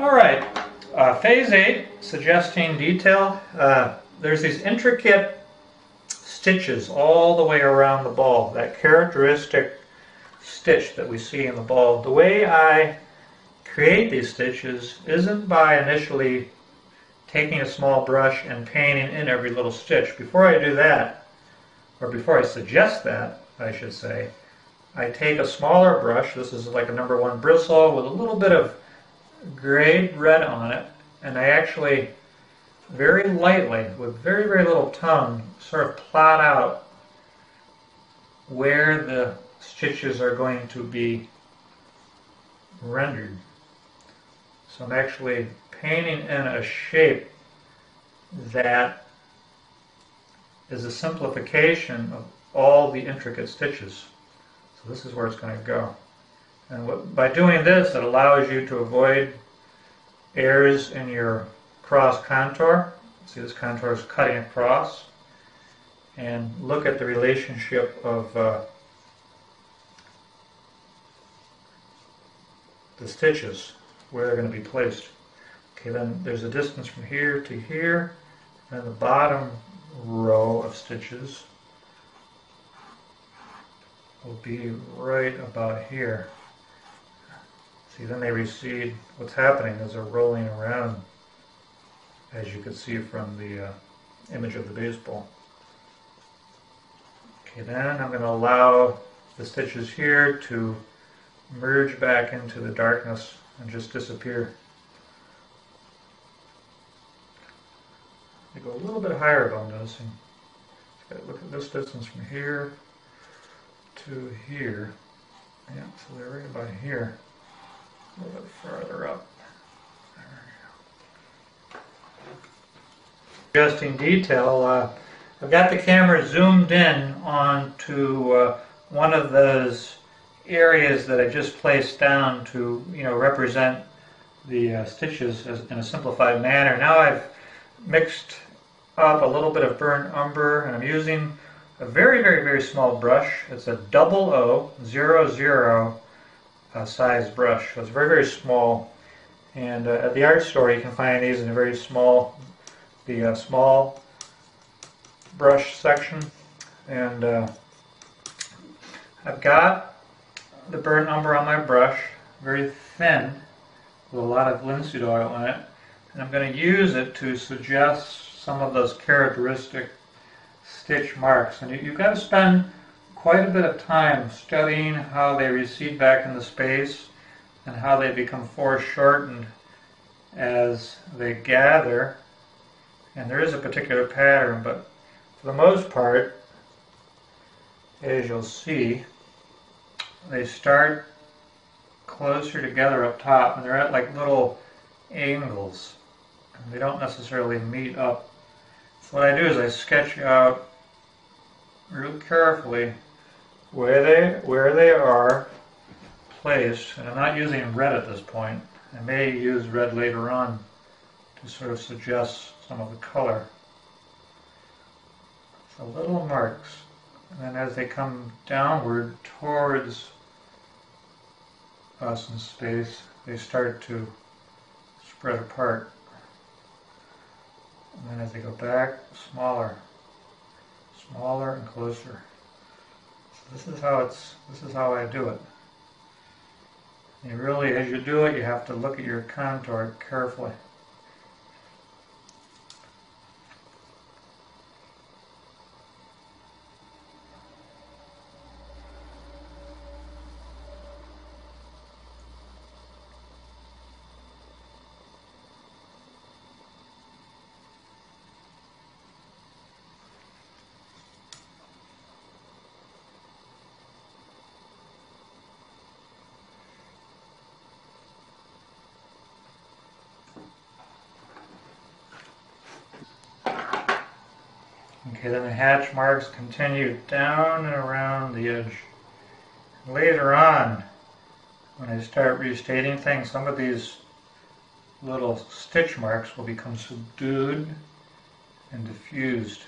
Alright, phase 8, suggesting detail. There's these intricate stitches all the way around the ball, that characteristic stitch that we see in the ball. The way I create these stitches isn't by initially taking a small brush and painting in every little stitch. Before I do that, or before I suggest that, I should say, I take a smaller brush. This is like a number 1 bristle with a little bit of grayed red on it, and I actually very lightly, with very, very little tongue, sort of plot out where the stitches are going to be rendered. So I'm actually painting in a shape that is a simplification of all the intricate stitches. So this is where it's going to go. And by doing this, it allows you to avoid errors in your cross contour. See, this contour is cutting across. And look at the relationship of the stitches, where they're going to be placed. Okay, then there's a distance from here to here, and the bottom row of stitches will be right about here. See, then they recede. What's happening is they're rolling around, as you can see from the image of the baseball. Okay, then I'm going to allow the stitches here to merge back into the darkness and just disappear. They go a little bit higher, though, I'm noticing. Look at this distance from here to here. Yeah, so they're right about here. A little bit farther up. Suggesting detail, I've got the camera zoomed in onto one of those areas that I just placed down to, represent the stitches in a simplified manner. Now I've mixed up a little bit of burnt umber, and I'm using a very, very, very small brush. It's a 0000 size brush, so it's very, very small. And at the art store, you can find these in a very small, small brush section. And I've got the burnt umber on my brush, very thin, with a lot of linseed oil in it. And I'm going to use it to suggest some of those characteristic stitch marks. And you've got to spend quite a bit of time studying how they recede back into space and how they become foreshortened as they gather. And there is a particular pattern, but for the most part, as you'll see, they start closer together up top, and they're at like little angles. And they don't necessarily meet up. So what I do is I sketch out real carefully where they are placed, and I'm not using red at this point. I may use red later on to sort of suggest some of the color. So little marks, and then as they come downward towards us in space, they start to spread apart. And then as they go back, smaller and closer. This is how I do it. You really, as you do it, you have to look at your contour carefully. Okay, then the hatch marks continue down and around the edge. Later on, when I start restating things, some of these little stitch marks will become subdued and diffused.